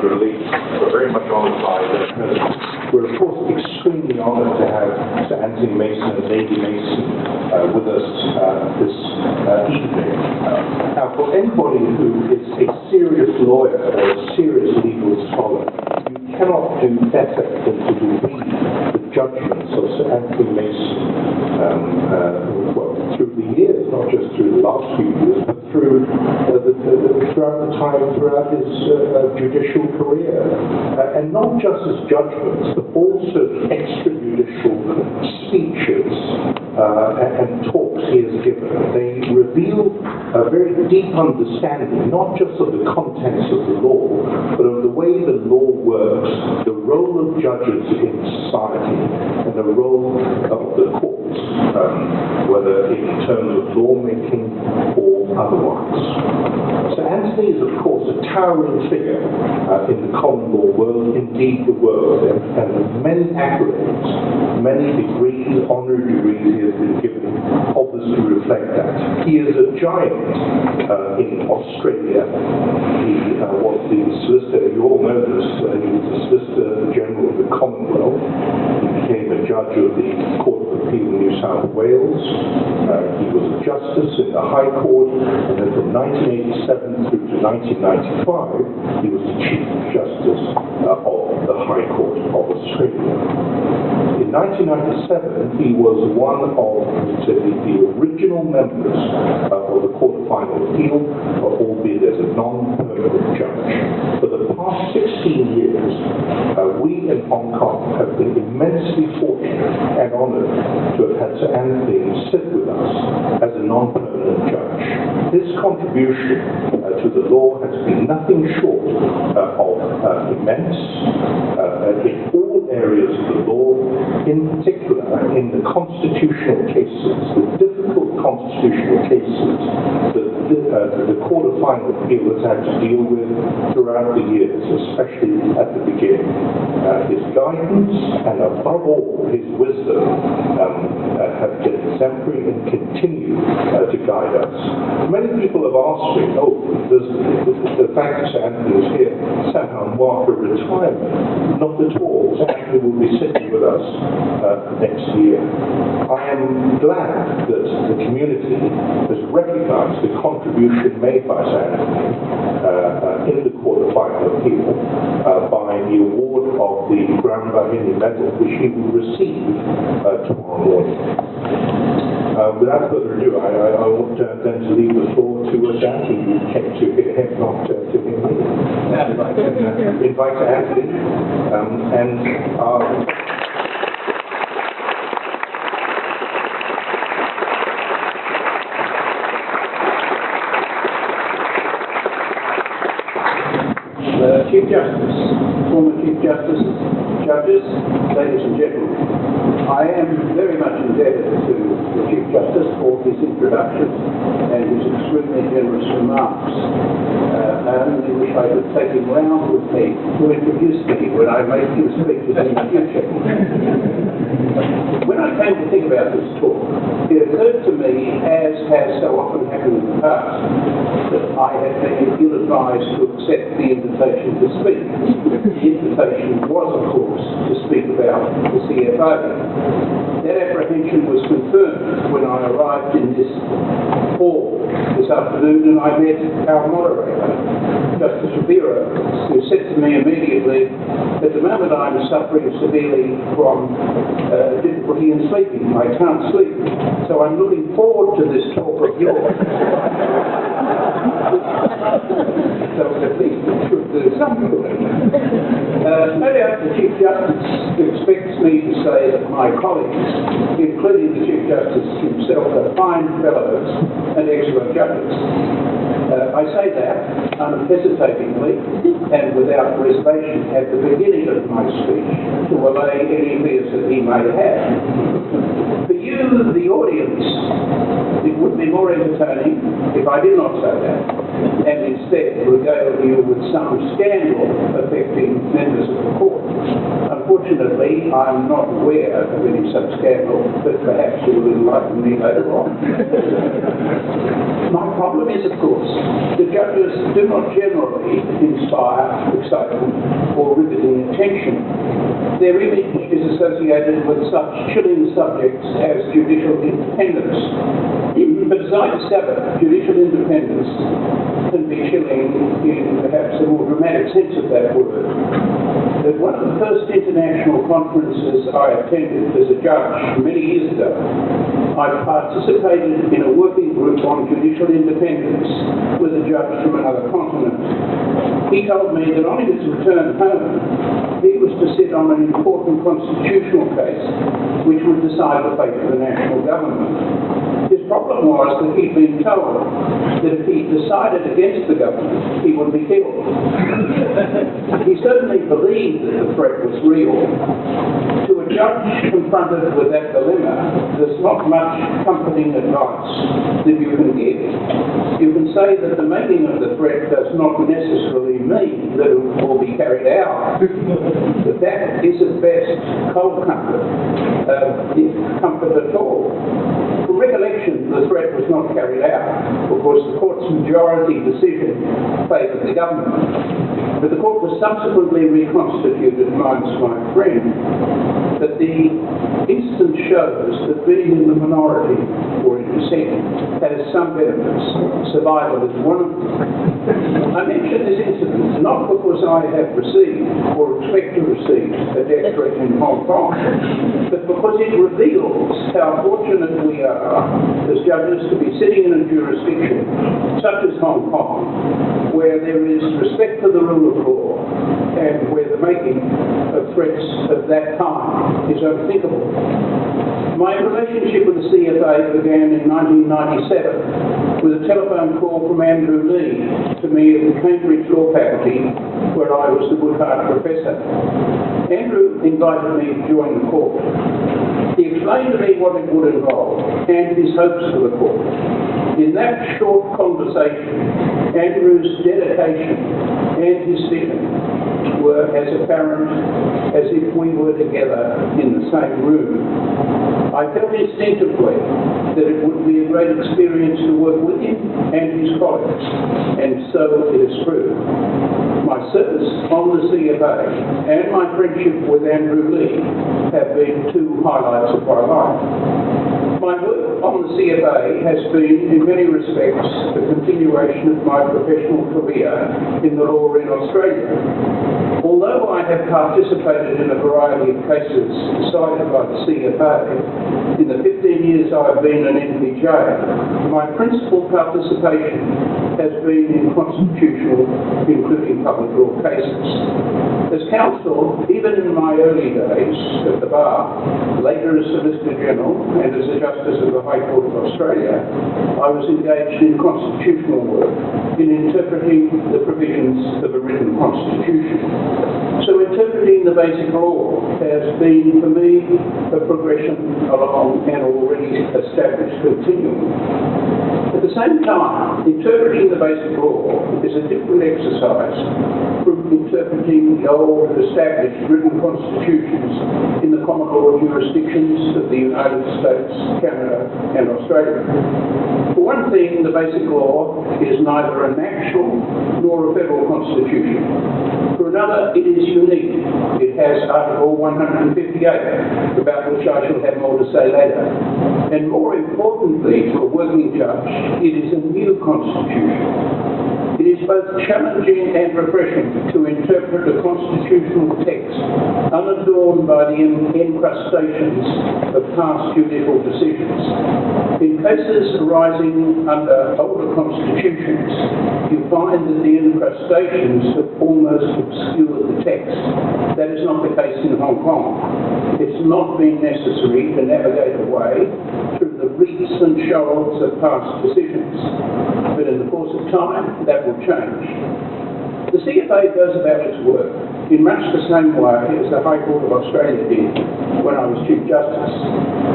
release. We're very much honoured by that. We're, of course, extremely honoured to have Sir Antony Mason and Lady Mason with us this evening. Now, for anybody who is a serious lawyer or a serious legal scholar, you cannot do better than to read the judgments of Sir Antony Mason well, through the years, not just through the last few years, but throughout his judicial career, and not just his judgments, but also extrajudicial speeches and talks he has given. They reveal a very deep understanding, not just of the contents of the law, but of the way the law works, the role of judges in society, and the role of the courts, whether in terms of lawmaking or otherwise. So Antony is, of course, a towering figure in the common law world, indeed the world, and many accolades, many degrees, honorary degrees he has been given, obviously reflect that. He is a giant in Australia. He was the Solicitor, you all know this, he was the Solicitor General of the Commonwealth. He became a judge of the Court of Appeal in New South Wales. He was a justice in the High Court, and then from 1987 through to 1995, he was the Chief Justice of the High Court of Australia. In 1997, he was one of the original members of the Court of Final Appeal, albeit as a non-permanent judge. For the past 16 years, we in Hong Kong have been immensely fortunate and honoured to have had Sir Antony sit with us as a non-permanent judge. His contribution to the law has been nothing short of immense in all areas of the law, in particular in the constitutional cases, the difficult constitutional cases that the Court of Final Appeal has had to deal with throughout the years, especially at the beginning. His guidance and above all his wisdom have been exemplary and continue to guide us. Many people have asked me, does the fact that Sir Antony is here somehow mark a retirement? Not at all. Sir Antony will be sitting with us next year. I am glad that the community has recognised the contribution made by Sir Antony in the Court of Final Appeal by the award of the Grand Bahini Medal, which he will receive tomorrow morning. Without further ado, I want then to leave the floor to Antony. You came to hear him, not to hear me. Invite Antony and Chief Justice, former Chief Justice, judges, ladies and gentlemen, I am very much indebted to the Chief Justice for his introduction and his extremely generous remarks. I only wish I could take him round with me to introduce me when I make his speeches in the future. When I came to think about this talk, it occurred to me, as has so often happened in the past, that I had been ill-advised to accept the invitation to speak. The invitation was, of course, to speak about the CFO. That apprehension was confirmed when I arrived in this hall this afternoon and I met our moderator, Justice Rivera, who said to me immediately, at the moment I'm suffering severely from difficulty in sleeping. I can't sleep. So I'm looking forward to this talk of yours. So at least it should do something. No doubt the Chief Justice expects me to say that my colleagues, including the Chief Justice himself, are fine fellows and excellent judges. I say that unhesitatingly and without reservation at the beginning of my speech to allay any fears that he may have. For you, the audience, it would be more entertaining if I did not say that, and instead regale you with some scandal affecting members of the court. Unfortunately, I'm not aware of any such scandal, but perhaps you will enlighten me later on. My problem is, of course, the judges do not generally inspire excitement or riveting attention. Their image is associated with such chilling subjects as judicial independence. But as I discovered, judicial independence can be chilling in perhaps a more dramatic sense of that word. At one of the first international conferences I attended as a judge many years ago, I participated in a working group on judicial independence with a judge from another continent. He told me that on his return home, he was to sit on an important constitutional case which would decide the fate of the national government. His problem was that he'd been told that if he decided against the government, he would be killed. He certainly believed that the threat was real. To a judge confronted with that dilemma, there's not much comforting advice that you can give. You can say that the making of the threat does not necessarily mean that it will be carried out, but that is at best cold comfort, if comfort at all. From recollection, the threat was not carried out. Of course, the court's majority decision favoured the government, but the court was subsequently reconstituted, minus my friend. But the instance shows that being in the minority or in dissent has some benefits. Survival is one of them. I mention this incident not because I have received or expect to receive a death threat in Hong Kong, but because it reveals how fortunate we are as judges to be sitting in a jurisdiction such as Hong Kong, where there is respect for the rule of law and where the making of threats of that kind is unthinkable. My relationship with the CFA began in 1997 with a telephone call from Andrew Lee to me at the Cambridge Law Faculty, where I was the Woodhart Professor. Andrew invited me to join the court. He explained to me what it would involve and his hopes for the court. In that short conversation, Andrew's dedication and his vision were as apparent as if we were together in the same room. I felt instinctively that it would be a great experience to work with him and his colleagues, and so it has proved. My service on the CFA and my friendship with Andrew Lee have been two highlights of my life. My work on the CFA has been, in many respects, a continuation of my professional career in the law in Australia. Although I have participated in a variety of cases decided by the CFA, in the 15 years I've been an NPJ, my principal participation has been in constitutional, including public law cases. As counsel, even in my early days at the bar, later as Solicitor General and as a Justice of the High Court of Australia, I was engaged in constitutional work, in interpreting the provisions of a written constitution. So interpreting the basic law has been, for me, a progression along an already established continuum. At the same time, interpreting the basic law is a different exercise from interpreting the old established written constitutions in the common law jurisdictions of the United States, Canada and Australia. For one thing, the basic law is neither a national nor a federal constitution. For another, it is unique. It has Article 158, about which I shall have more to say later. And more importantly, to a working judge, it is a new constitution. It is both challenging and refreshing to interpret a constitutional text unadorned by the encrustations of past judicial decisions. In cases arising under older constitutions, you find that the incrustations have almost obscured the text. That is not the case in Hong Kong. It's not been necessary to navigate away through the reefs and shoals of past decisions. But in the course of time, that will change. The CFA goes about its work in much the same way as the High Court of Australia did when I was Chief Justice.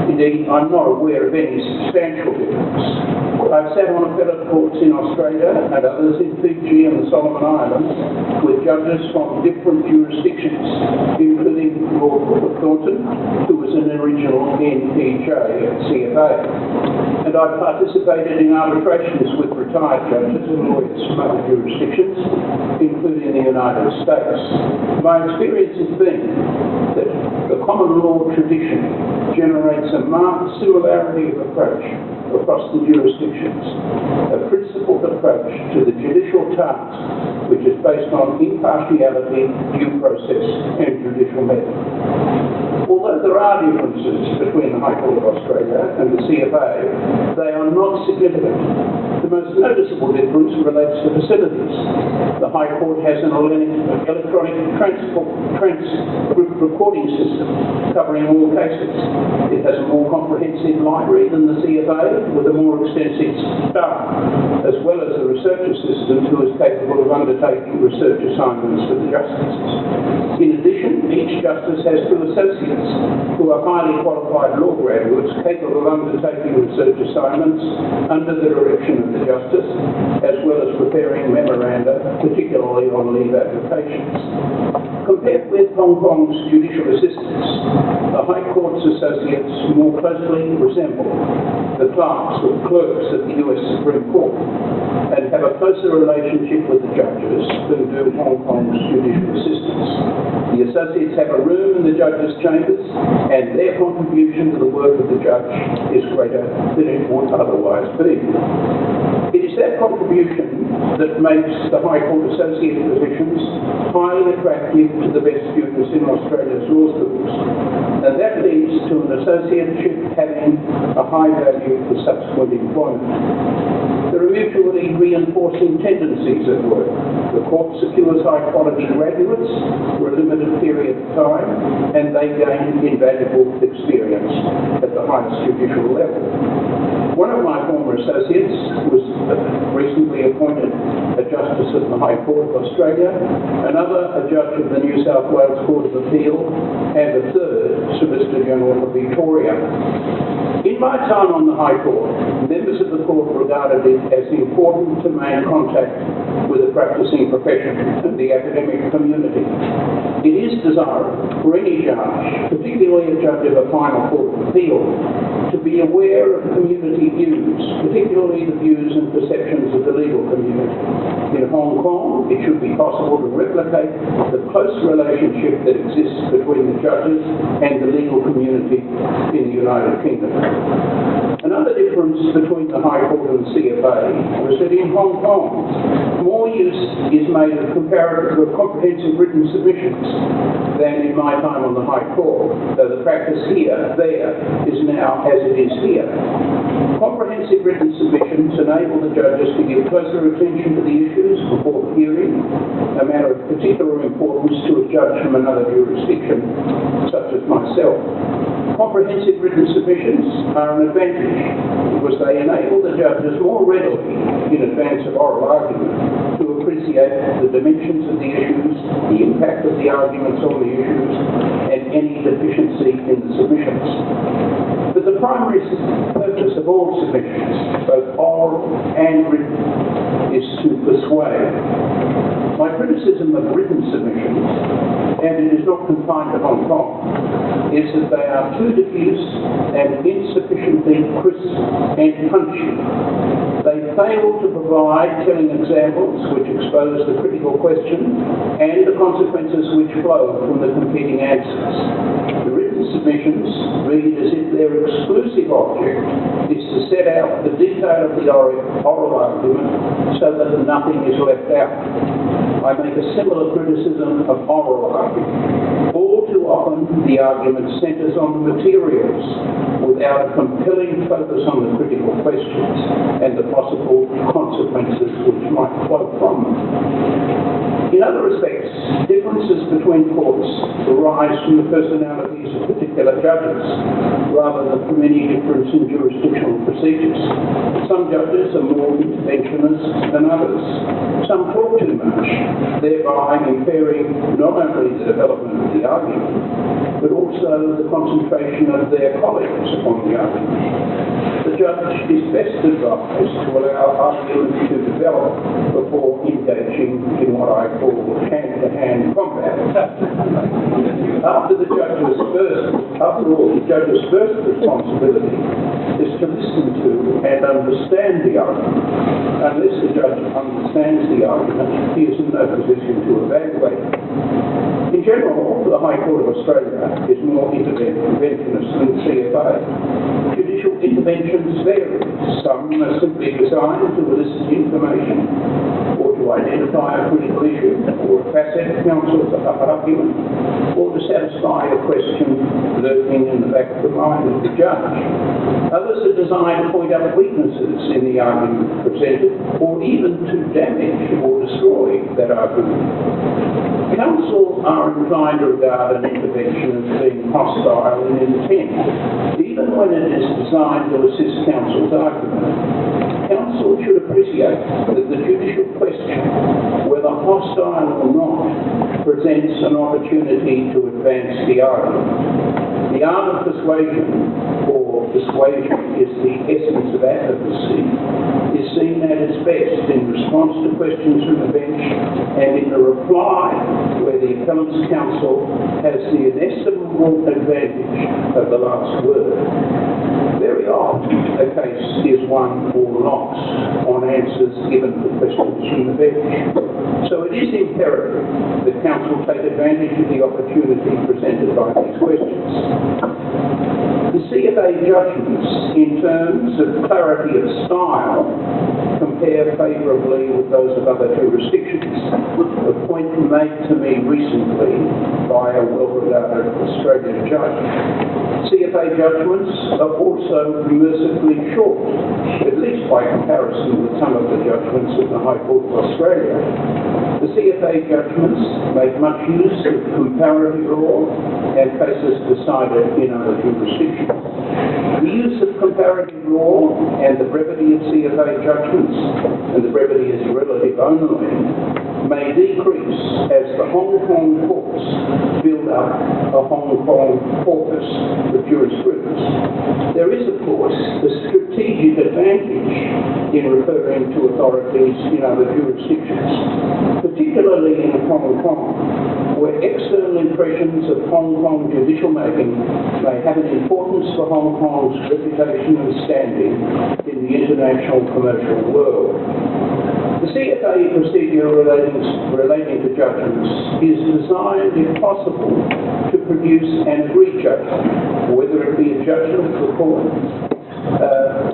Indeed, I'm not aware of any substantial difference. I've sat on appellate courts in Australia and others in Fiji and the Solomon Islands with judges from different jurisdictions, including Lord Thornton, who was an original NPJ at CFA. And I've participated in arbitrations with retired judges and lawyers from other jurisdictions, including the United States. My experience has been that the common law tradition generates a marked similarity of approach across the jurisdictions, a principled approach to the judicial task which is based on impartiality, due process and judicial method. Although there are differences between the High Court of Australia and the CFA, they are not significant. The most noticeable difference relates to facilities. The High Court has an electronic transcript recording system covering all cases. It has a more comprehensive library than the CFA with a more extensive staff, as well as a research assistant who is capable of undertaking research assignments for the justices. In addition, each justice has two associates who are highly qualified law graduates capable of undertaking research assignments under the direction of the justice, as well as preparing memoranda, particularly on leave applications. Compared with Hong Kong's judicial assistants, the High Court's associates more closely resemble the clerks or clerks of the US Supreme Court and have a closer relationship with the judges than do Hong Kong's judicial assistants. The associates have a room in the judges' chambers and their contribution to the work of the judge is greater than it would otherwise be. It is that contribution that makes the High Court associate positions highly attractive to the best students in Australia's law schools, and that leads to an associateship having a high value for subsequent employment. There are mutually reinforcing tendencies at work. The court secures high-quality graduates for a limited period of time, and they gain invaluable experience at the highest judicial level. One of my former associates was recently appointed a Justice of the High Court of Australia, another a Judge of the New South Wales Court of Appeal, and a third Solicitor General of Victoria. In my time on the High Court, members of the court regarded it as important to maintain contact with the practicing profession and the academic community. It is desirable for any judge, particularly a judge of a final court of appeal, to be aware of community views, particularly the views and perceptions of the legal community. In Hong Kong, it should be possible to replicate the close relationship that exists between the judges and the legal community in the United Kingdom. Another difference between the High Court and the CFA was that in Hong Kong, more use is made of comprehensive written submissions than in my time on the High Court, though the practice there is now as it is here. Comprehensive written submissions enable the judges to give closer attention to the issues before the hearing, a matter of particular importance to a judge from another jurisdiction, such as myself. Comprehensive written submissions are an advantage because they enable the judges more readily, in advance of oral argument, to appreciate the dimensions of the issues, the impact of the arguments on the issues, and any deficiency in the submissions. But the primary purpose of all submissions, both oral and written, is to persuade. My criticism of written submissions, and it is not confined to Hong Kong, is that they are too diffuse and insufficiently crisp and punchy. They fail to provide telling examples which expose the critical question and the consequences which flow from the competing answers. The written submissions read as if their exclusive object is to set out the detail of the oral argument so that nothing is left out. I make a similar criticism of oral argument. All too often, the argument centres on the materials without a compelling focus on the critical questions and the possible consequences which might flow from them. In other respects, differences between courts arise from the personalities of particular judges rather than from any difference in jurisdictional procedures. Some judges are more interventionist than others. Some talk too much, thereby impairing not only the development of the argument, but but also the concentration of their colleagues upon the argument. The judge is best advised to allow arguments to develop before engaging in what I call hand-to-hand combat. After all, the judge's first responsibility is to listen to and understand the argument. Unless the judge understands the argument, he is in no position to evaluate it. In general, the High Court of Australia is more interventionist than the CFA. Judicial interventions vary. Some are simply designed to elicit information or to identify a critical issue or a facet counsel's argument or to satisfy a question lurking in the back of the mind of the judge. Others are designed to point out weaknesses in the argument presented or even to damage or destroy that argument. Counsel are inclined to regard an intervention as being hostile in intent, even when it is designed to assist counsel's argument. Counsel should appreciate that the judicial question, whether hostile or not, presents an opportunity to advance the argument. The art of persuasion, or persuasion is the essence of advocacy, is seen at its best in response to questions from the bench and in the reply where the appellant's counsel has the inestimable advantage of the last word. Very often, a case is won or lost on answers given to questions from the bench. So it is imperative that counsel take advantage of the opportunity presented by these questions. The CFA judgments, in terms of clarity of style, compare favourably with those of other jurisdictions. A point made to me recently by a well-regarded Australian judge. CFA judgments are also mercifully short, at least by comparison with some of the judgments of the High Court of Australia. The CFA judgments make much use of comparative law and cases decided in other jurisdictions. The use of comparative law and the brevity of CFA judgments, and the brevity is relative only, may decrease as the Hong Kong courts build up a Hong Kong corpus of jurisprudence. There is, of course, a strategic advantage in referring to authorities in other jurisdictions, particularly in Hong Kong, where external impressions of Hong Kong judicial making may have an importance for Hong Kong's reputation and standing in the international commercial world. The CFA procedure relating to judgments is designed, if possible, to produce an agreed judgment, whether it be a judgment of the court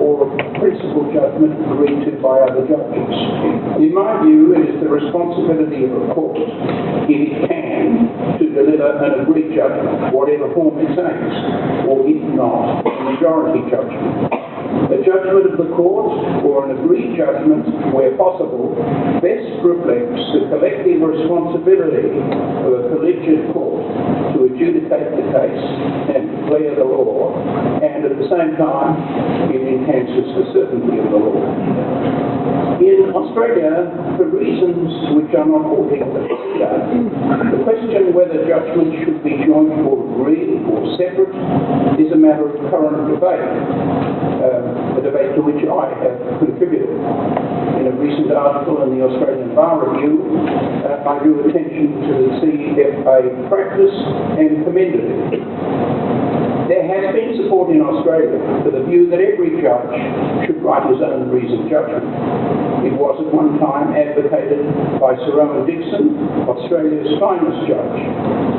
or a principal judgment agreed to by other judges. In my view, it is the responsibility of a court, if it can, to deliver an agreed judgment, whatever form it takes, or if not, a majority judgment. A judgment of the court or an agreed judgment, where possible, best reflects the collective responsibility of a collegiate court to adjudicate the case and declare the law, and at the same time, it enhances the certainty of the law. In Australia, for reasons which are not altogether clear, the question whether judgments should be joint or agreed or separate is a matter of current debate, a debate to which I have contributed. In a recent article in the Australian Bar Review, I drew attention to the CFA practice and commended it. There has been support in Australia for the view that every judge should write his own reasoned judgment. It was at one time advocated by Sir Owen Dixon, Australia's finest judge,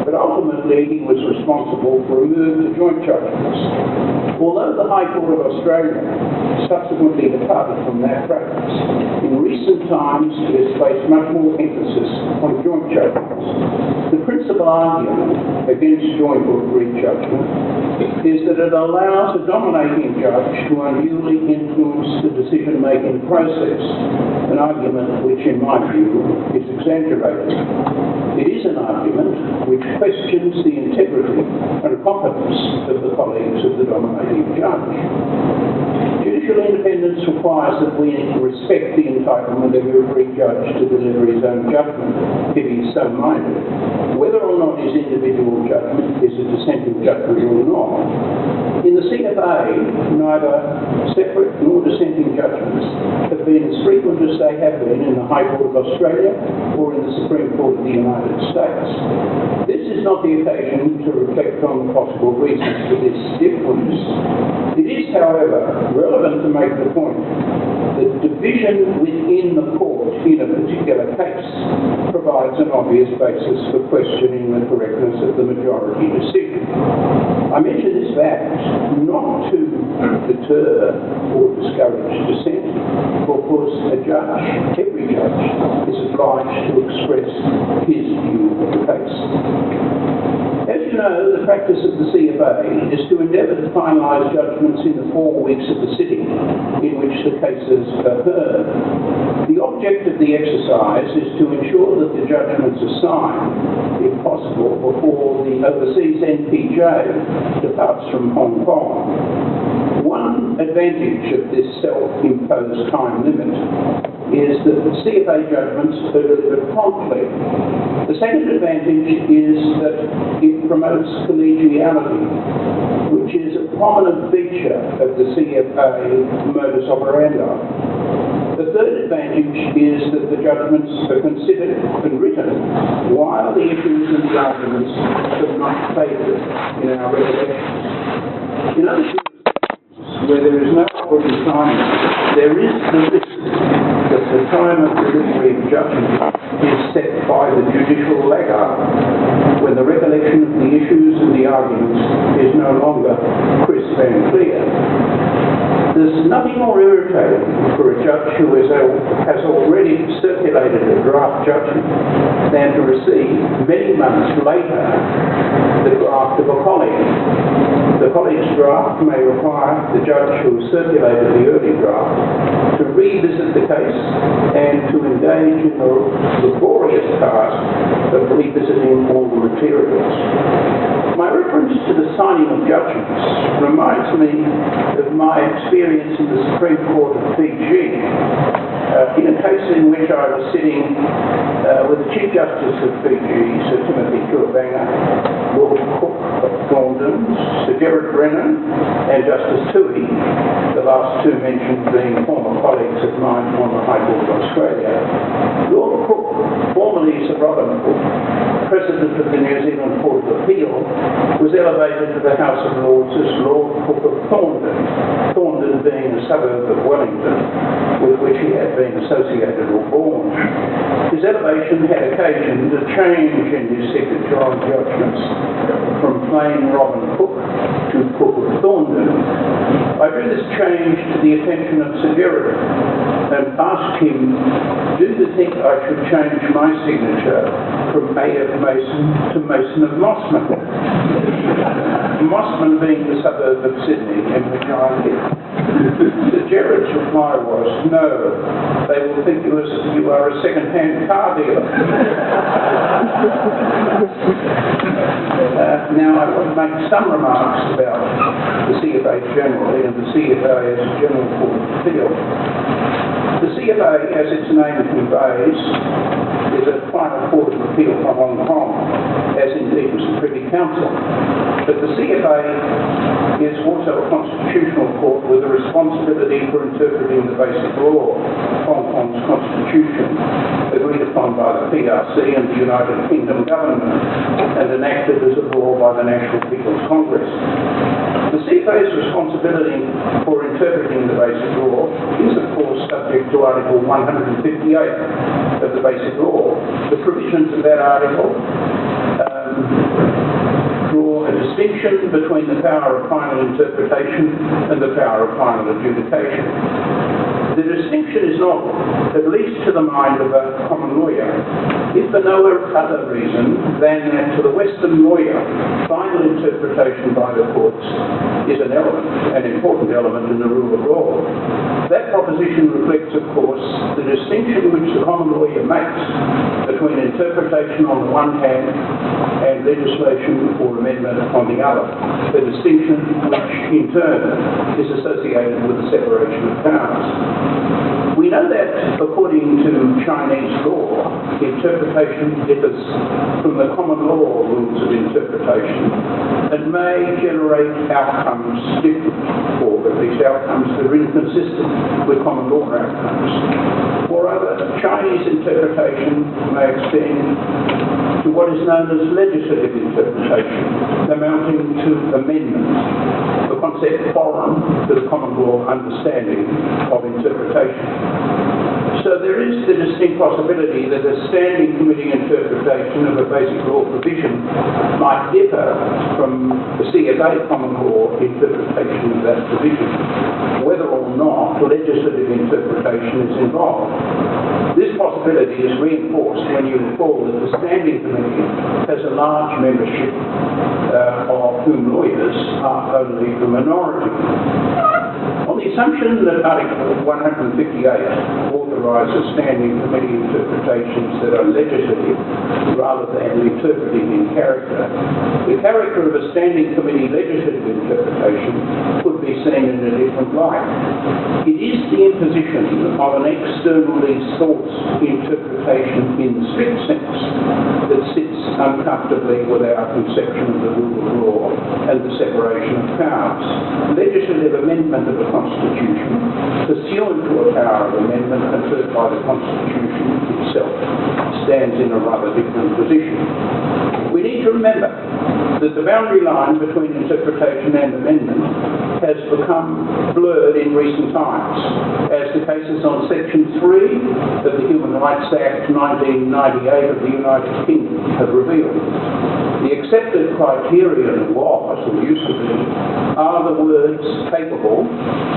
but ultimately he was responsible for a move to joint judgments. Although the High Court of Australia subsequently departed from that practice, in recent times it has placed much more emphasis on joint judgments. The principal argument against joint or agreed judgment is that it allows a dominating judge to unduly influence the decision-making process, an argument which, in my view, is exaggerated. It is an argument which questions the integrity and competence of the colleagues of the dominating judge. Judicial independence requires that we respect the entitlement of every judge to deliver his own judgment, if he is so minded. Whether or not his independence individual judgment is a dissenting judgment or not. In the CFA, neither separate nor dissenting judgments have been as frequent as they have been in the High Court of Australia or in the Supreme Court of the United States. This is not the occasion to reflect on the possible reasons for this difference. It is, however, relevant to make the point that division within the court in a particular case provides an obvious basis for questioning the correctness of the majority decision. I mention this fact not to deter or discourage dissent, because a judge, every judge, is obliged to express his view of the case. As you know, the practice of the CFA is to endeavour to finalise judgments in the 4 weeks of the sitting in which the cases are heard. The object of the exercise is to ensure that the judgments are signed, if possible, before the overseas NPJ departs from Hong Kong. One advantage of this self-imposed time limit is that the CFA judgments are delivered promptly. The second advantage is that it promotes collegiality, which is a prominent feature of the CFA modus operandi. The third advantage is that the judgments are considered and written while the issues and the arguments have not faded in our regulations. In other jurisdictions where there is no already time, there is the risk that the time of delivery of judgment is set by the judicial laggard, when the recollection of the issues and the arguments is no longer crisp and clear. There's nothing more irritating for a judge who has already circulated a draft judgment than to receive, many months later, the draft of a colleague. The colleague's draft may require the judge who has circulated the early draft to revisit the case and to engage in the laborious task of revisiting all the materials. My reference to the signing of judgments reminds me of my experience in the Supreme Court of Fiji, in a case in which I was sitting with the Chief Justice of Fiji, Sir Timothy Tuivasa, Lord Cook of Thorndon, Sir Gerard Brennan, and Justice Toohey, the last two mentioned being former colleagues of mine on the High Court of Australia. Lord Cook, formerly Sir Robin Cook, President of the New Zealand Court of Appeal, was elevated to the House of Lords as Lord Cook of Thorndon, Thorndon being a suburb of Wellington, with which he had been associated or born. His elevation had occasioned a change in his signature on judgments from plain Robin Cook to Cook of Thorndon. I drew this change to the attention of Sir Gerard and asked him, do you think I should change my signature from A.F. Mason to Mason of Mossman? Mossman being the suburb of Sydney in which I live. Sir Gerard's reply was, no, they will think you are a second-hand car dealer. Now I want to make some remarks about the CFA generally and the CFA as a general court of appeal. The CFA, as its name conveys, is a final court of appeal for Hong Kong, as indeed was the Privy Council. But the CFA is also a constitutional court with a responsibility for interpreting the basic law, Hong Kong's constitution, agreed upon by the PRC and the United Kingdom government, and enacted as a law by the National People's Congress. The CFA's responsibility for interpreting the basic law is, of course, subject to Article 158 of the Basic Law. The provisions of that article draw a distinction between the power of final interpretation and the power of final adjudication. The distinction is novel, at least to the mind of a common lawyer, if for no other reason than that to the Western lawyer, final interpretation by the courts is an element, an important element in the rule of law. That proposition reflects, of course, the distinction which the common lawyer makes between interpretation on the one hand and and legislation or amendment on the other, a distinction which in turn is associated with the separation of powers. We know that, according to Chinese law, interpretation differs from the common law rules of interpretation and may generate outcomes different, or at least outcomes that are inconsistent with common law outcomes. Moreover, Chinese interpretation may extend to what is known as legislative interpretation, amounting to amendment, a concept foreign to the common law understanding of interpretation. So there is the distinct possibility that a standing committee interpretation of a basic law provision might differ from the CFA common law interpretation of that provision, whether or not legislative interpretation is involved. This possibility is reinforced when you recall that the standing committee has a large membership of whom lawyers are only the minority. On the assumption that Article 158 authorises standing committee interpretations that are legislative rather than interpretive in character, the character of a standing committee legislative interpretation could be seen in a different light. It is the imposition of an externally sourced interpretation in the strict sense that sits uncomfortably with our conception of the rule of law and the separation of powers. Legislative amendment of the Constitution, pursuant to a power of amendment conferred by the Constitution itself, stands in a rather different position. We need to remember that the boundary line between interpretation and amendment has become blurred in recent times, as the cases on Section 3 of the Human Rights Act 1998 of the United Kingdom have revealed. The accepted criterion was, or used to be, are the words capable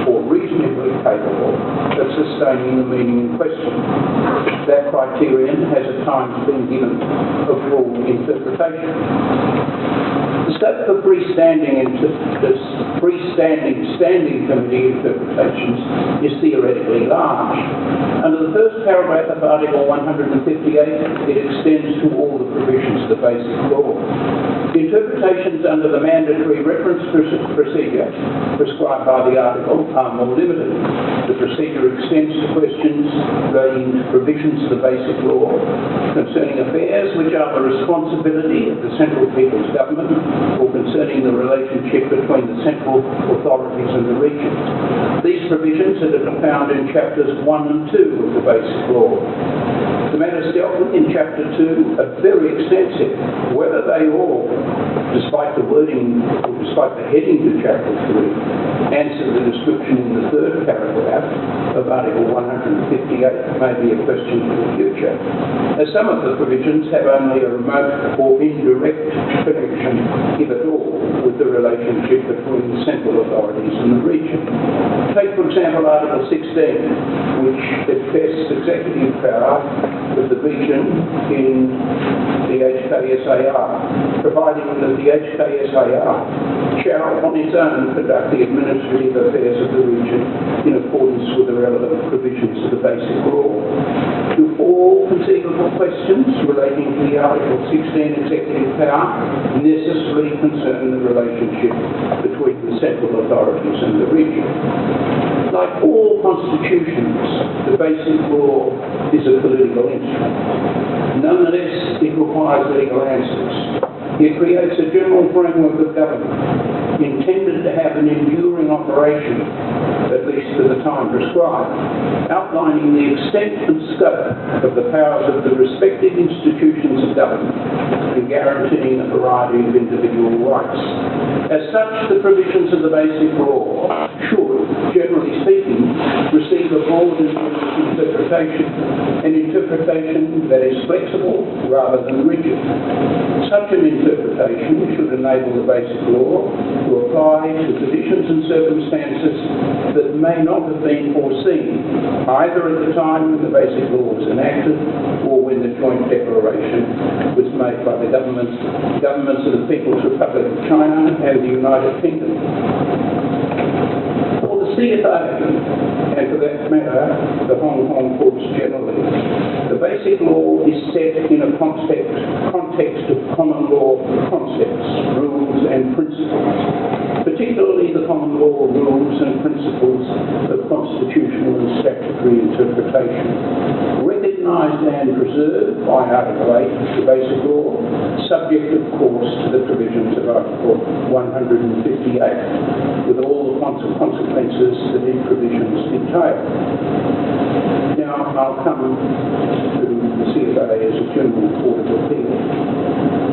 or reasonably capable of sustaining the meaning in question. That criterion has at times been given a broad interpretation. The scope for freestanding standing committee interpretations is theoretically large. Under the first paragraph of Article 158, it extends to all the provisions of the basic law. Interpretations under the mandatory reference procedure prescribed by the article are more limited. The procedure extends to questions relating to provisions of the basic law concerning affairs which are the responsibility of the central people's government or concerning the relationship between the central authorities and the region. These provisions are found in chapters 1 and 2 of the basic law. The matters dealt with in Chapter 2 are very extensive. Whether they all, despite the wording, or despite the heading to Chapter 3, answer the description in the third paragraph of Article 158 may be a question for the future, as some of the provisions have only a remote or indirect connection, if at all, with the relationship between the central authorities and the region. Take, for example, Article 16, which attests executive power of the region in the HKSAR, providing that the HKSAR shall on its own conduct the administrative affairs of the region in accordance with the relevant provisions of the basic law. Do all conceivable questions relating to the Article 16 executive power necessarily concern the relationship between the central authorities and the region? Like all constitutions, the basic law is a political instrument. Nonetheless, it requires legal answers. It creates a general framework of government intended to have an enduring operation, at least for the time prescribed, outlining the extent and scope of the powers of the respective institutions of government and guaranteeing a variety of individual rights. As such, the provisions of the basic law should, generally speaking, receive a broad interpretation, an interpretation that is flexible rather than rigid. Such an interpretation should enable the basic law to apply to conditions and circumstances that may not have been foreseen, either at the time when the basic law was enacted or when the joint declaration was made by the governments of the People's Republic of China and the United Kingdom. For the CFA, and for that matter, the Hong Kong courts generally, the basic law is set in a context of common law common law rules and principles of constitutional and statutory interpretation, recognised and preserved by Article 8 of the Basic Law, subject of course to the provisions of Article 158, with all the consequences that these provisions entail. Now I'll come to the CFA as a general court of appeal.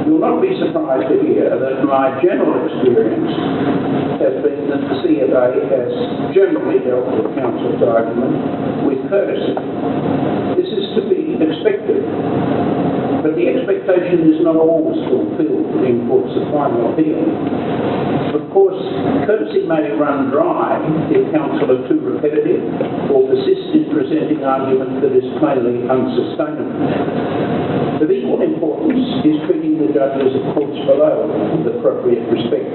You'll not be surprised to hear that my general experience has been that the CFA has generally dealt with counsel's argument with courtesy. This is to be expected, but the expectation is not always fulfilled in courts of final appeal. Of course, courtesy may run dry if counsel are too repetitive or persist in presenting argument that is plainly unsustainable. Of equal importance is treating the judges of courts below with appropriate respect.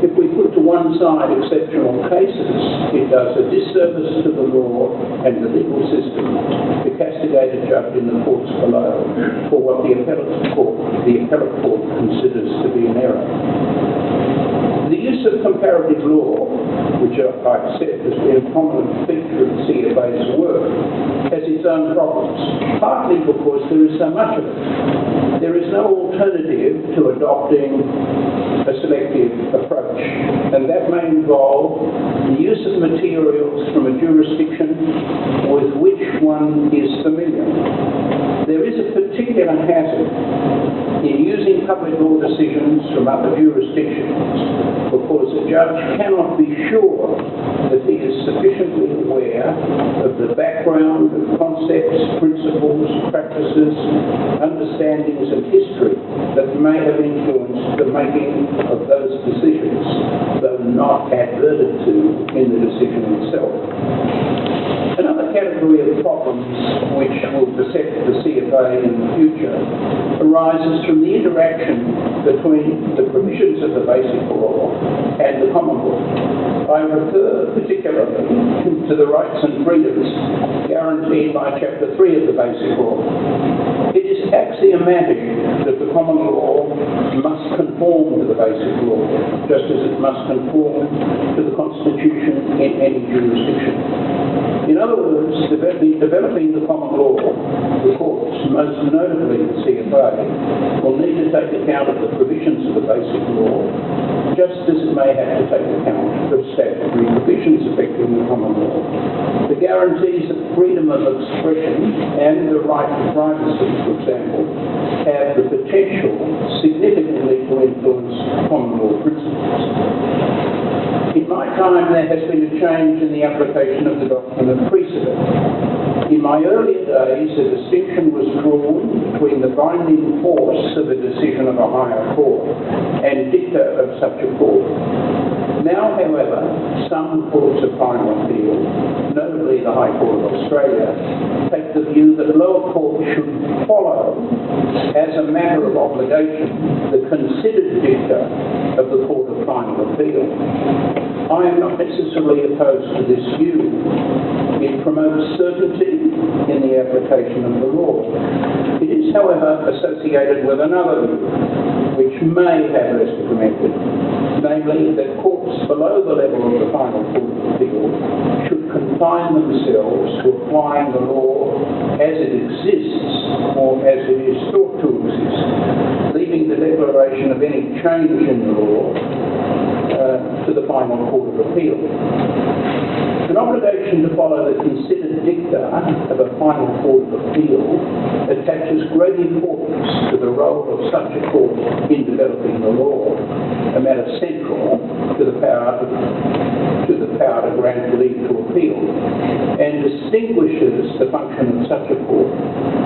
If we put to one side exceptional cases, it does a disservice to the law and the legal system to castigate a judge in the courts below for what the appellate court considers to be an error. The use of comparative law, which I've said has been a prominent feature of the CFA's work, has its own problems, partly because there is so much of it. There is no alternative to adopting a selective approach, and that may involve the use of materials from a jurisdiction with which one is familiar. There is a particular hazard in using public law decisions from other jurisdictions because a judge cannot be sure that he is sufficiently aware of the background of concepts, principles, practices, understandings and history that may have influenced the making of those decisions, though not adverted to in the decision itself. Another category of problems which will beset the CFA in the future arises from the interaction between the provisions of the Basic Law and the common law. I refer particularly to the rights and freedoms guaranteed by Chapter 3 of the Basic Law. It is axiomatic that the common law must conform to the Basic Law, just as it must conform to the Constitution in any jurisdiction. In other words, developing the common law, the courts, most notably the CFA, will need to take account of the provisions of the Basic Law, just as it may have to take account of statutory provisions affecting the common law. The guarantees of freedom of expression and the right to privacy, for example, have the potential significantly to influence common law principles. In my time, there has been a change in the application of the doctrine of precedent. In my earlier days, a distinction was drawn between the binding force of a decision of a higher court and dicta of such a court. Now, however, some courts of final appeal, notably the High Court of Australia, take the view that lower courts should follow, as a matter of obligation, the considered dicta of the Court of Final Appeal. I am not necessarily opposed to this view. It promotes certainty in the application of the law. It is, however, associated with another view, which may have less to commend it, namely that courts below the level of the Final Court of Appeal should confine themselves to applying the law as it exists or as it is thought to exist, leaving the declaration of any change in the law to the Final Court of Appeal. An obligation to follow the considered dicta of a Final Court of Appeal attaches great importance to the role of such a court in developing the law, a matter central to the power to grant leave to appeal, and distinguishes the function of such a court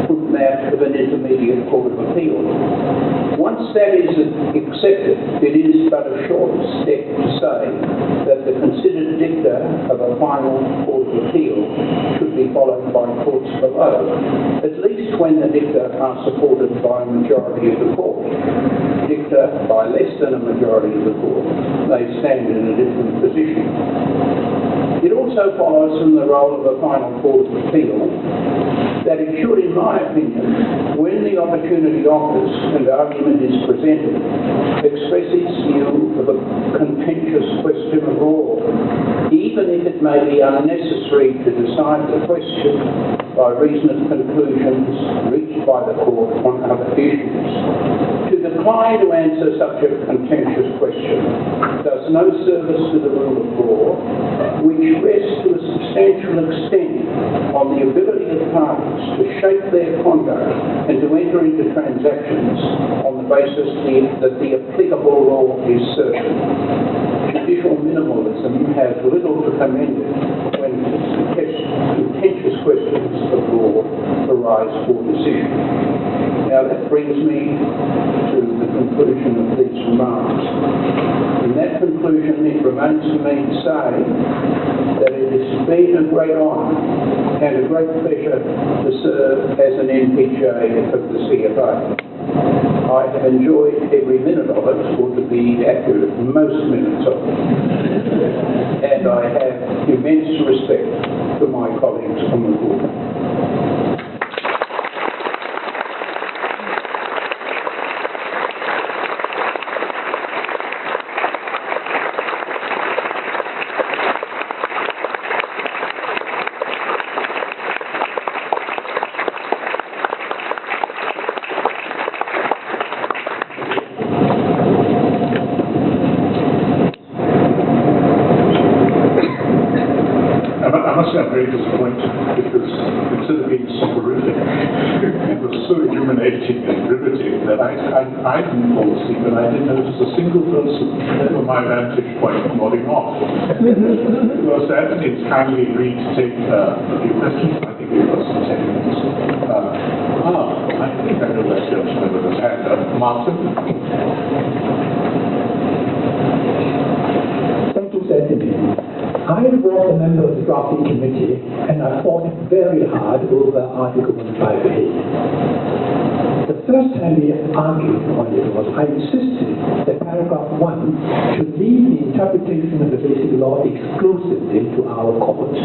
from that of an intermediate court of appeal. Once that is accepted, it is but a short step to say that the considered dicta of a Final Court of Appeal should be followed by courts below, at least when the dicta are supported by a majority of the court. Dicta by less than a majority of the court may stand in a different position. It also follows from the role of a Final Court of Appeal that it should, in my opinion, when the opportunity offers and argument is presented, express its view of a contentious question of law, even if it may be unnecessary to decide the question by reason of conclusions reached by the court on other issues. To decline to answer such a contentious question does no service to the rule of law, which rests to a substantial extent on the ability of parties to shape their conduct and to enter into transactions on the basis that the applicable law is certain. Judicial minimalism has little to commend it when contentious questions of law arise for decision. Now that brings me to the conclusion of these remarks. In that conclusion, it remains for me to say that it has been a great honour and a great pleasure to serve as an NPJ of the CFA. I have enjoyed every minute of it, or to be accurate, most minutes of it. And I have immense respect for my colleagues on the board. I'm very disappointed because instead of being soporific, it was so illuminating and riveting that I didn't fall asleep and I didn't notice a single person from my vantage point nodding off. Well, so Antony has kindly agreed to take a few questions. I think we've got some 10 minutes. I think I know that gentleman with his hand up. Martin? Thank you, Antony. I was a member of the drafting committee and I fought very hard over Article 158. The first time we argued on it was I insisted that paragraph 1 should leave the interpretation of the basic law exclusively to our courts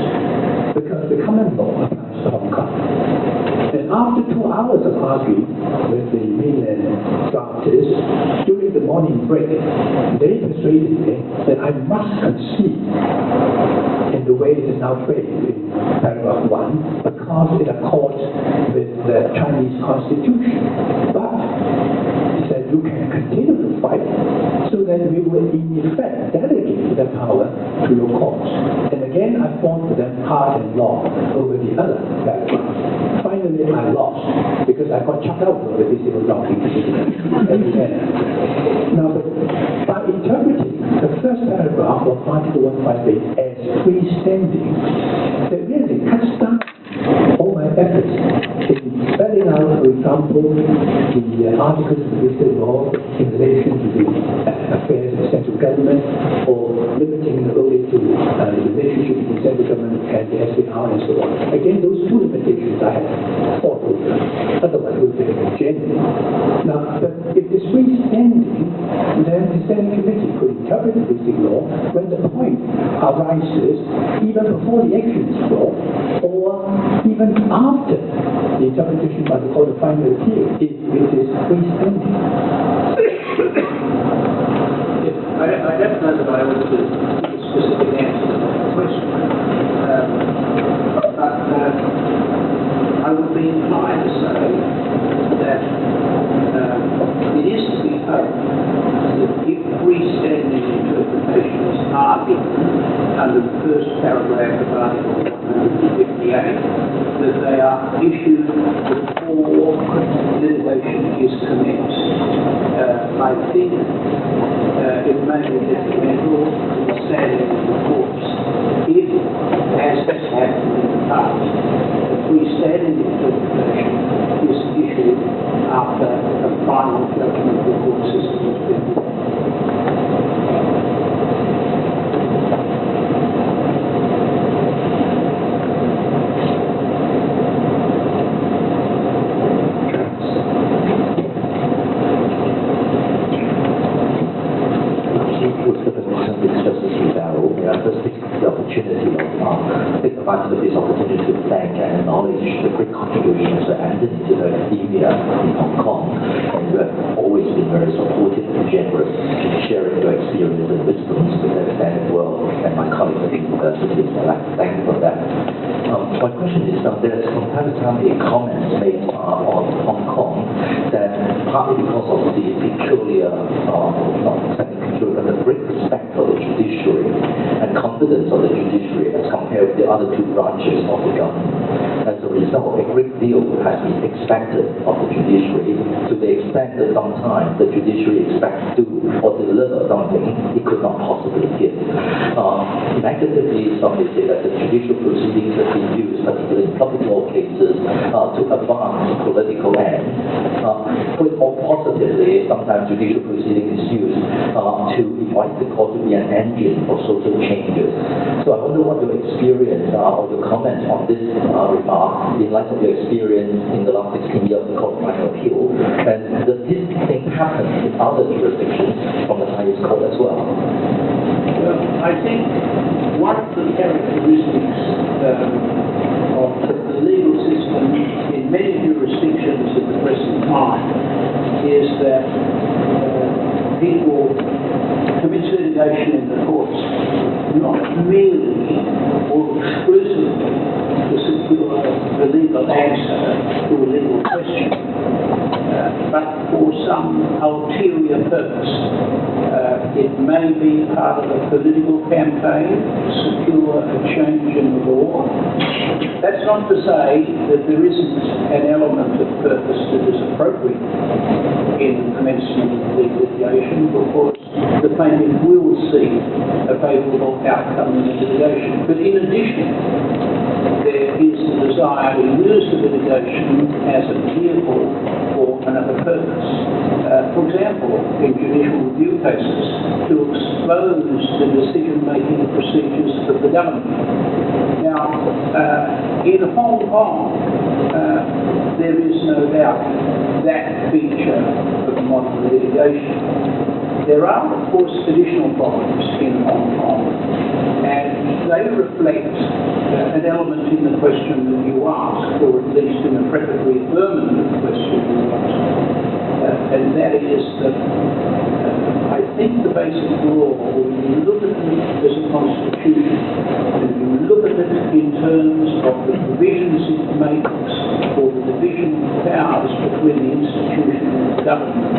because the common law applies to Hong Kong. And after 2 hours of arguing with the mainland drafters, during the morning break, they persuaded me that I must concede in the way it is now framed in paragraph 1 because it accords with the Chinese constitution. But he said you can continue to fight so that we will in effect delegate the power to your courts. And again I fought for them hard and long over the other paragraph. Finally I lost because I got chucked out of the basic drafting at the end. Now by interpreting the first paragraph of Article 158 as freestanding, that really cuts down all my efforts in spelling out, for example, the articles of the basic law in relation to the affairs of central government, or limiting only to the relationship between central government and the SAR and so on. Again, those two limitations I have fought over. Otherwise, it would be genuine. Now, but if it's freestanding, then the Standing Committee could interpret the basic law when the point arises either before the action is brought or even after the interpretation by the Court of Final Appeal if it is freestanding. I don't know that I ought to give a specific answer to that question, but I would be inclined to say that it is to be hoped that if freestanding interpretations are given under the first paragraph of Article 158, that they are issued before litigation is commenced. I think it may be detrimental to the standing of the courts if, as has happened in the past, the freestanding interpretation is issued after a final judgment of the court system has been made. Take advantage of this opportunity to thank and acknowledge the great contribution very supportive and generous in sharing your experience and wisdoms with the extended world and my colleagues at the university. So I'd like to thank you for that. My question is, there's from time to time a comment made on Hong Kong that partly because of the peculiar, not exactly peculiar, but the great respect for the judiciary and confidence of the judiciary as compared with the other two branches of the government. As a result, a great deal has been expected of the judiciary to the extent that sometimes the judiciary expects to do or deliver something it could not possibly give. Negatively, some may say that the judicial proceedings have been used, particularly in public law cases, to advance political ends. Put it more positively, sometimes judicial proceeding is used to invite the court to be an engine for social changes. So I wonder what your experience or your comments on this remark in light of your experience in the last 16 years of the Court of Final Appeal, and does this thing happen in other jurisdictions from the highest court as well? Well, I think one of the characteristics of the legal system in many jurisdictions at the present time is that people commit litigation in the courts not merely or exclusively to secure the legal answer to a legal question, but for some ulterior purpose. It may be part of a political campaign to secure a change in the law. That's not to say that there isn't an element of purpose that is appropriate in the commencement of the litigation, because the plaintiff will see a favourable outcome in the litigation. But in addition, there is the desire to use the litigation as a vehicle for another purpose. For example, in judicial review cases, to expose the decision-making procedures of the government. Now, in Hong Kong, there is no doubt that feature of modern litigation. There are, of course, additional problems in Hong Kong, and they reflect an element in the question that you asked, or at least in the preparatory affirmative question you asked. And that is that I think the basic law, when you look at it as a constitution, and you look at it in terms of the provisions it makes for the division of powers between the institution and the government,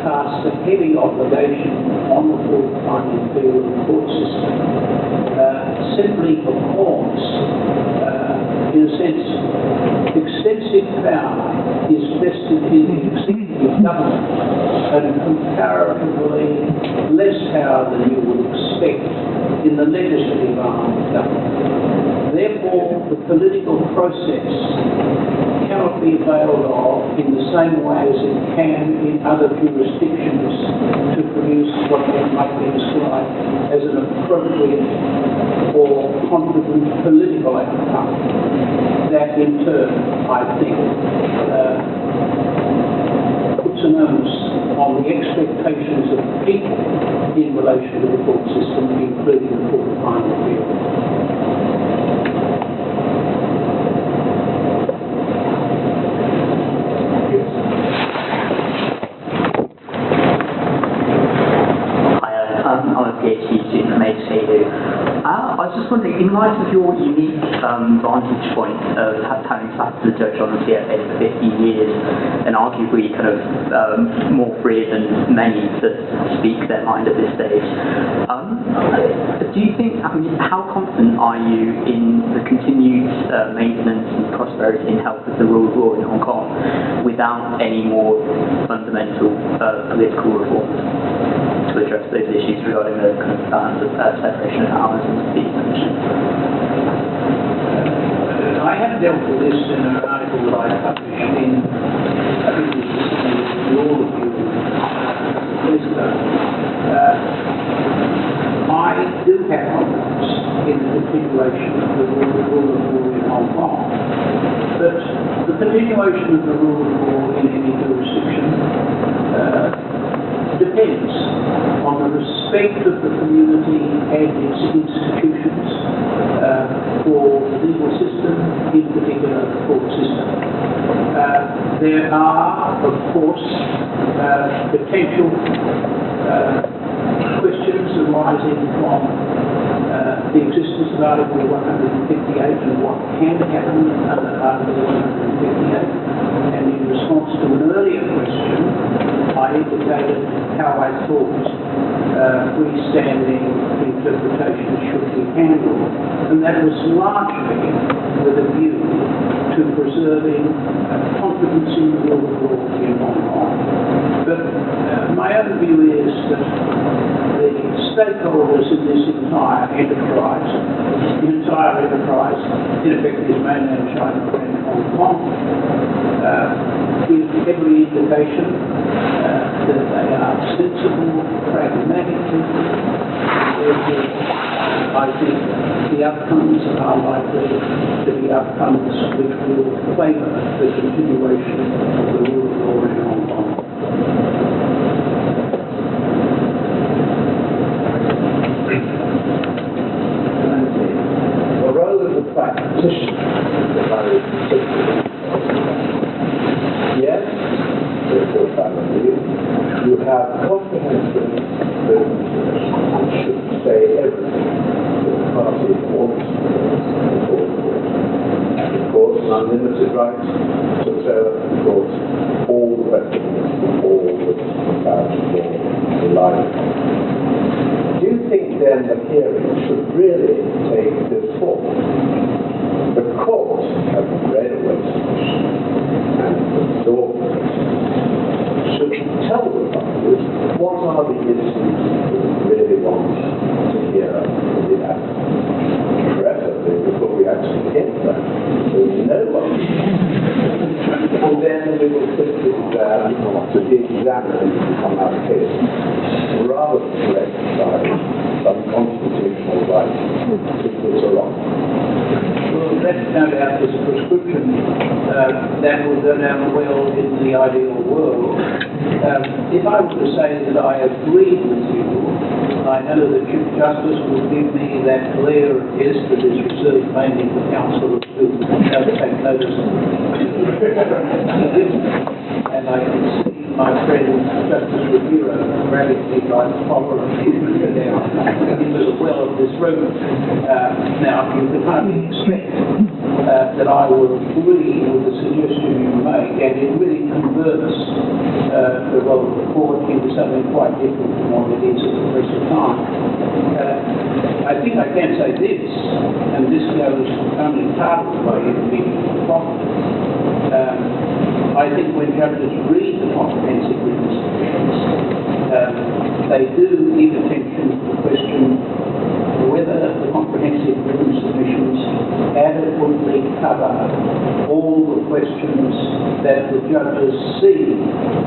casts a heavy obligation on the full final appeal of the court system, simply because, in a sense, extensive power is vested in the executive government and comparatively less power than you would expect in the legislative arm of government. Therefore, the political process cannot be availed of in the same way as it can in other jurisdictions to produce what might be described as an appropriate or confident political outcome. That in turn, I think, puts an onus on the expectations of the people in relation to the court system, including the court of final appeal. I was just wondering, in light of your unique vantage point of having sat as a judge on the CFA for 15 years and arguably kind of more free than many to speak their mind at this stage, do you think, how confident are you in the continued maintenance and prosperity and health of the rule of law in Hong Kong without any more fundamental political reforms to address those issues regarding the kind of balance of separation of powers and speech? I have dealt with this in an article that I published in, I think it was the Law Review a couple of years ago. I do have confidence in the continuation of the rule of law in Hong Kong, but the continuation of the rule of law in any jurisdiction depends on the respect of the community and its institutions for the legal system, in particular the court system. There are, of course, potential questions arising from the existence of Article 158 and what can happen under Article 158. And in response to an earlier question, I indicated how I thought freestanding interpretation should be handled, and that was largely with a view to preserving confidence in the rule of law in Hong Kong. But my own view is that the stakeholders in this entire enterprise, in effect is mainland China and Hong Kong, give every indication that they are sensible, pragmatic people. I think the outcomes are likely to be outcomes which will favour the continuation of the rule of law in Hong Kong. Well, rather than practitioners, yes, you have comprehensive business which should say everything that the party wants and of course an unlimited right to throw at the court all the weapons and all the comparative law in life. Do you think then the hearing should really take this form? The court, having read a resolution and absorbed it, should tell the parties what are the issues that we really want to hear in the act. Preferably before we actually get there, so we know what we and then we will simply to be examined on our case, rather than to exercise some constitutional right to put along. Well, that no doubt is a prescription that will go down well in the ideal world. If I were to say that I agree with you, I know that Chief Justice will give me that glare of his that is reserved mainly for counsel who take notice of and I can see my friend Justice Rivera radically like following him down into the well of this room. Now, you can hardly expect that I will agree with the suggestion you make, and it really converts the role of the court into something quite different from what it is at the present time. I think I can say this, and this goes only part of the way in the problem. I think when judges read the comprehensive written submissions, they do give attention to the question whether the comprehensive written submissions adequately cover all the questions that the judges see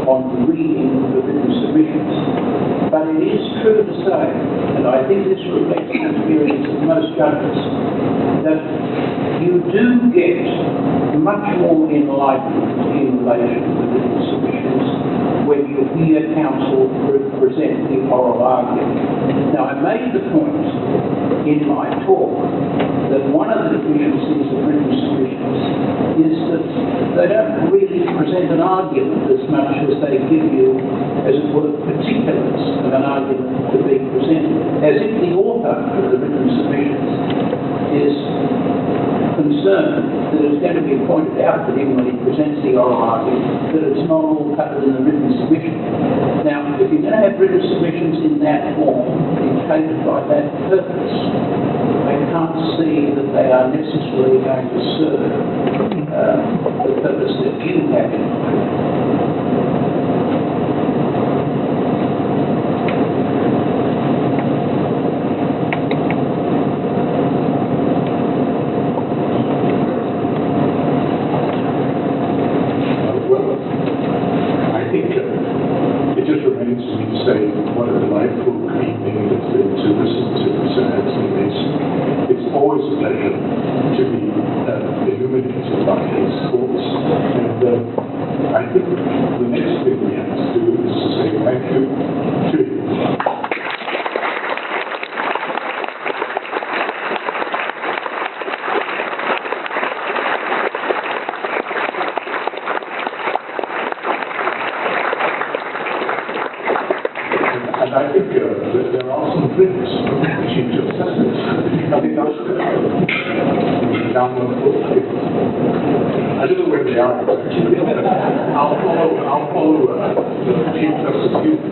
on reading the written submissions. But it is true to say, and I think this reflects the experience of most judges, that you do get much more enlightenment in relation to the written submissions when you hear counsel present the oral argument. Now, I made the point in my talk that one of the deficiencies of written submissions is that they don't really present an argument as much as they give you, as it were, particulars of an argument to be presented, as if the author of the written submissions is concerned that it's going to be pointed out to him when he presents the oral argument that it's not all covered in the written submission. Now, if you're going to have written submissions in that form, indicated by that purpose, I can't see that they are necessarily going to serve the purpose that you have in mind. What a delightful evening it's been to listen to Sir Antony Mason. It's always a pleasure to be illuminated by his thoughts, and I think the next thing we have to do is to say thank you to him. And I think that there are some tricks which Chief Justice has. I think that's downward foot. I don't know where they are. I'll follow Chief Justice.